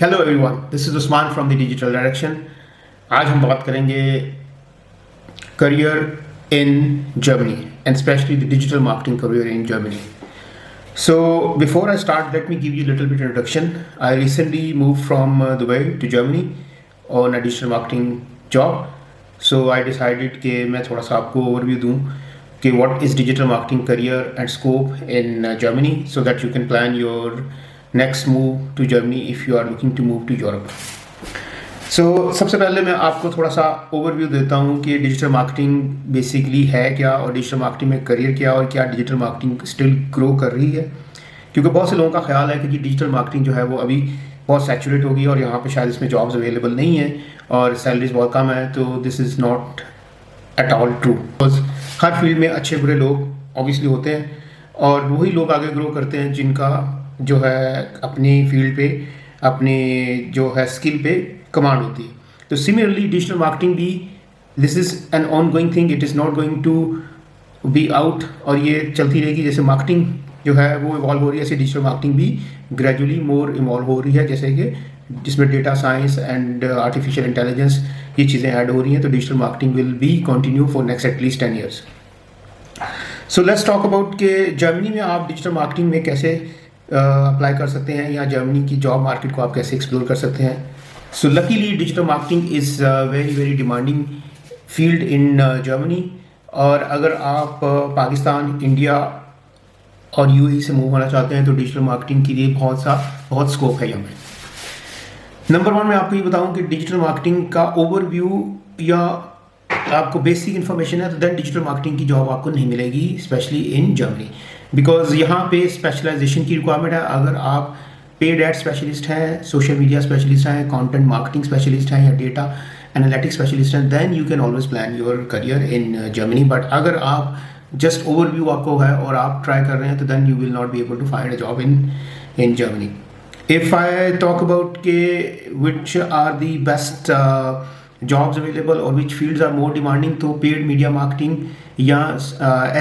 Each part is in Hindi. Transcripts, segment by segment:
Hello everyone, this is Usman from the digital direction. आज हम बात करेंगे career in Germany and specially the digital marketing career in Germany. So before I start, let me give you a little bit introduction. I recently moved from Dubai to Germany on a digital marketing job. So I decided कि मैं थोड़ा सा आपको overview दूँ कि what is digital marketing career and scope in Germany, so that you can plan your next move to Germany if you are looking to move to Europe. So सबसे पहले मैं आपको थोड़ा सा ओवरव्यू देता हूँ कि डिजिटल मार्केटिंग बेसिकली है क्या और डिजिटल मार्केटिंग में करियर क्या और क्या डिजिटल मार्केटिंग स्टिल ग्रो कर रही है, क्योंकि बहुत से लोगों का ख्याल है कि डिजिटल मार्केटिंग जो है वो अभी बहुत सैचुरेट होगी और यहाँ पे शायद इसमें जॉब्स अवेलेबल नहीं है और सैलरीज बहुत कम है। तो this is not at all true, because her field में अच्छे बुरे लोग ऑब्वियसली होते हैं और वही लोग आगे ग्रो करते हैं जिनका जो है अपनी फील्ड पे अपनी जो है स्किल पे कमांड होती है। तो सिमिलरली डिजिटल मार्केटिंग भी this is an ongoing thing, it is not going to be out और ये चलती रहेगी। जैसे मार्केटिंग जो है वो इवॉल्व हो रही है, ऐसे डिजिटल मार्केटिंग भी ग्रेजुअली मोर इवॉल्व हो रही है, जैसे कि जिसमें data science and artificial intelligence ये चीज़ें ऐड हो रही हैं। तो digital marketing will be continue for next at least 10 years। So let's talk about कि जर्मनी में आप डिजिटल मार्केटिंग में कैसे अप्लाई कर सकते हैं या जर्मनी की जॉब मार्केट को आप कैसे एक्सप्लोर कर सकते हैं। So luckily digital marketing is very very demanding field in Germany, और अगर आप पाकिस्तान, इंडिया और यूएई से मूव होना चाहते हैं तो डिजिटल मार्केटिंग के लिए बहुत स्कोप है यहाँ पे। नंबर वन मैं आपको ये बताऊँ कि डिजिटल मार्केटिंग का ओवरव्यू या आपको बेसिक इन्फॉर्मेशन है तो देन डिजिटल मार्केटिंग की जॉब आपको नहीं मिलेगी, स्पेशली इन जर्मनी, बिकॉज यहाँ पे स्पेशलाइजेशन की रिक्वायरमेंट है। अगर आप पेड एड स्पेशलिस्ट हैं, सोशल मीडिया स्पेशलिस्ट हैं, कंटेंट मार्केटिंग स्पेशलिस्ट हैं या डेटा एनालिटिक्स स्पेशलिस्ट हैं, then you can always plan your career in Germany. But अगर आप जस्ट ओवरव्यू आपको है और आप ट्राई कर रहे हैं तो then you will not be able to find a job in Germany. If I talk about के which are the best jobs available और which fields are more demanding, तो पेड मीडिया मार्केटिंग या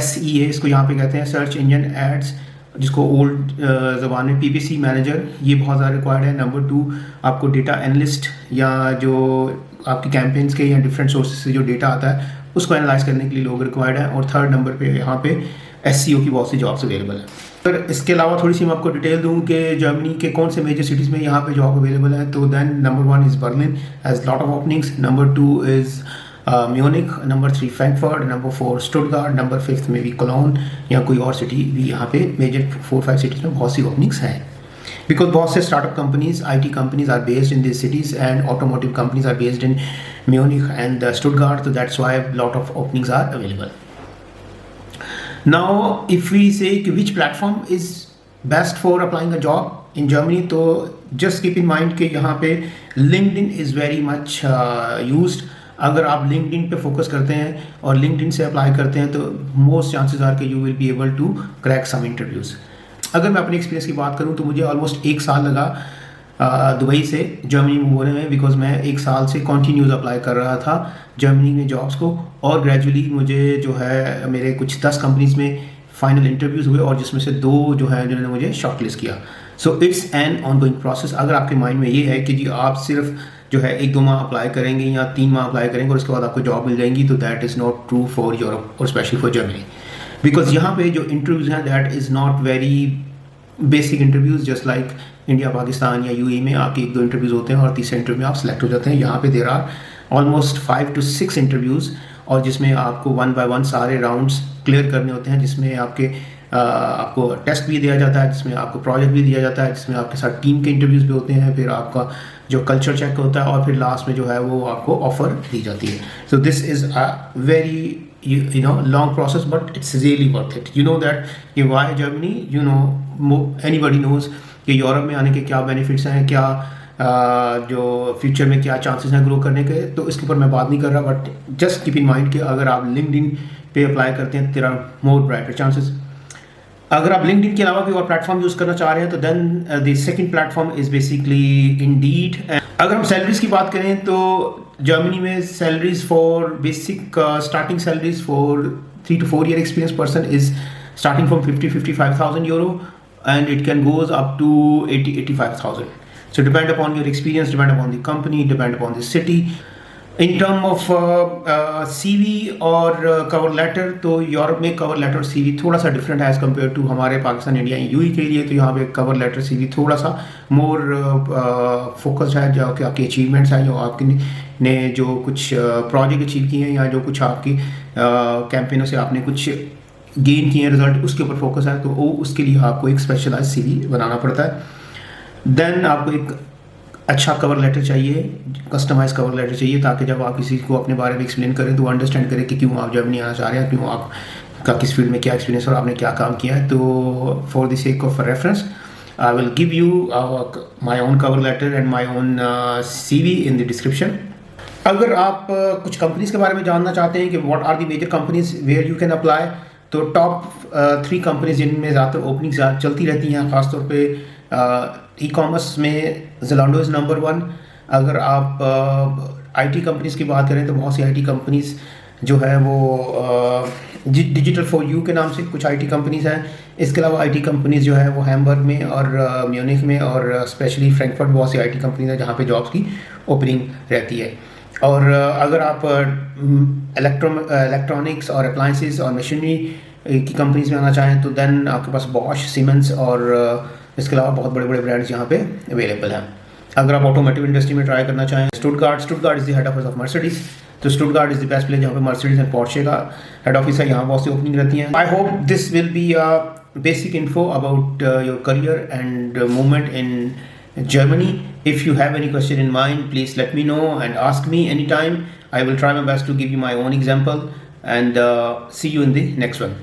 SEA इसको यहाँ पे कहते हैं, सर्च इंजन एड्स, जिसको ओल्ड ज़बान में PPC मैनेजर, ये बहुत ज़्यादा रिक्वायर्ड है। नंबर 2 आपको डेटा एनालिस्ट या जो आपकी कैंपेन्स के या डिफरेंट सोर्सेज से जो डेटा आता है उसको एनालाइज करने के लिए लोग रिक्वायर्ड हैं। और थर्ड नंबर पे यहाँ पे SEO की बहुत सी जॉब्स अवेलेबल है। पर इसके अलावा थोड़ी सी मैं आपको डिटेल दूँ कि जर्मनी के कौन से मेजर सिटीज़ में यहाँ पे जॉब अवेलेबल है। तो then number 1 is Berlin, has lot of openings. Number 2 is Munich, number 3 Frankfurt, number 4 Stuttgart, number 5 में भी कोलोन या कोई और सिटी भी यहाँ पे मेजर 4-5 सिटीज़ में बहुत सी ओपनिंग्स हैं, बिकॉज बहुत से startup companies, IT companies are based in this cities and automotive companies are based in Munich and Stuttgart, तो that's why lot of openings are available. Now, if we say which platform is best for applying a job in Germany, तो just keep in mind कि यहाँ पे LinkedIn is very much used। अगर आप LinkedIn पे फोकस करते हैं और LinkedIn से अप्लाई करते हैं तो most chances are कि you will be able to crack some interviews। अगर मैं अपने एक्सपीरियंस की बात करूँ तो मुझे ऑलमोस्ट 1 साल लगा दुबई से जर्मनी मूव होने में, बिकॉज मैं 1 साल से कॉन्टीन्यूज अप्लाई कर रहा था जर्मनी में जॉब्स को, और ग्रेजुअली मुझे जो है मेरे कुछ 10 कंपनीज में फाइनल इंटरव्यूज़ हुए और जिसमें से 2 जो है जिन्होंने मुझे शॉर्टलिस्ट किया। So it's an on going process. अगर आपके माइंड में ये है कि जी आप सिर्फ जो है 1-2 माह अप्लाई करेंगे या 3 माह अप्लाई करेंगे और उसके बाद आपको जॉब मिल जाएंगी, तो that is not true for Europe और स्पेशली फॉर जर्मनी, बिकॉज यहाँ पे जो इंटरव्यूज़ हैं that is not very basic interviews, just like India, Pakistan या UAE में आपके 1-2 इंटरव्यूज़ होते हैं और तीसरे इंटरव्यू में आप सेलेक्ट हो जाते हैं। यहाँ पे there are almost 5 to 6 interviews, और जिसमें आपको 1 by 1 सारे राउंड्स क्लियर करने होते हैं, जिसमें आपको टेस्ट भी दिया जाता है, जिसमें आपको प्रोजेक्ट भी दिया जाता है, जिसमें आपके साथ टीम के इंटरव्यूज़ भी होते हैं, फिर आपका जो कल्चर चेक होता है और फिर लास्ट में जो है वो आपको ऑफर दी जाती है। So this is a very you know long process, but it's really worth it. You know that कि why Germany, you know anybody knows कि यूरोप में आने के क्या बेनिफिट्स हैं, क्या जो फ्यूचर में क्या चांसेस हैं ग्रो करने के, तो इसके ऊपर मैं बात नहीं कर रहा, but just keep in mind कि अगर आप LinkedIn पे अप्लाई करते हैं तेरा मोर ब्राइटर चांसेस। अगर आप LinkedIn के अलावा कोई और प्लेटफॉर्म यूज़ करना चाह रहे हैं तो then the second platform is basically Indeed. अगर हम सैलरीज की बात करें तो जर्मनी में salaries for basic starting salaries for 3 to 4 year experience person is starting from 50,000-55,000 euro and it can goes up to 80,000-85,000। So depend upon your experience, depend upon the company, depend upon the city. In term of CV और कवर लेटर, तो यूरोप में कवर लेटर और CV थोड़ा सा डिफरेंट है एज़ कम्पेयर टू हमारे पाकिस्तान, इंडिया, यूएई के लिए। तो यहाँ पे कवर लेटर CV थोड़ा सा मोर फोकस्ड है, जो कि आपकी अचीवमेंट्स हैं, जो आपकी ने जो कुछ प्रोजेक्ट अचीव किए हैं या जो कुछ आपकी कैंपेनों से आपने कुछ गेन किए हैं रिजल्ट, उसके ऊपर फोकस है। तो वो उसके लिए आपको एक स्पेशलाइज CV बनाना पड़ता है। देन आपको एक अच्छा कवर लेटर चाहिए, कस्टमाइज कवर लेटर चाहिए, ताकि जब आप किसी को अपने बारे में एक्सप्लेन करें तो वो अंडरस्टैंड करें कि क्यों आप जर्मनी आना चाह रहे हैं, क्यों आपका किस फील्ड में क्या एक्सपीरियंस और आपने क्या काम किया है। तो for the sake of reference I will give you my own cover letter and my own CV in the description. अगर आप कुछ कंपनीज के बारे में जानना चाहते हैं कि what are the major companies where you can apply, तो टॉप 3 कंपनीज जिनमें ज़्यादातर ओपनिंग्स चलती रहती हैं, ख़ासतौर पे ई-कॉमर्स में ज़ेलांडो इज़ नंबर 1। अगर आप IT कंपनीज़ की बात करें तो बहुत सी IT कंपनीज़ जो है वो डिजिटल फॉर यू के नाम से कुछ IT कंपनीज़ हैं। इसके अलावा IT कंपनीज़ जो है वो हैम्बर्ग में और म्यूनिख में और स्पेशली फ्रैंकफर्ट बहुत सी IT कंपनीज़ हैं जहाँ पे जॉब्स की ओपनिंग रहती है। और अगर आप इलेक्ट्रॉनिक्स और अप्लाइंसेस और मशीनरी की कंपनीज में आना चाहें तो देन आपके पास बॉश, सीमेंस और इसके अलावा बहुत बड़े बड़े ब्रांड्स यहाँ पे अवेलेबल हैं। अगर आप ऑटोमोटिव इंडस्ट्री में ट्राई करना चाहें, Stuttgart is the head office of Mercedes. तो Stuttgart is the best place जहाँ पे मर्सिडीज एंड पोर्शे का हेड ऑफिस है। यहाँ बहुत सी ओपनिंग रहती हैं। I hope this will be a basic info about your career and movement in Germany. If you have any question in mind, please let me know and ask me anytime. I will try my best to give you my own example and see you in the next one.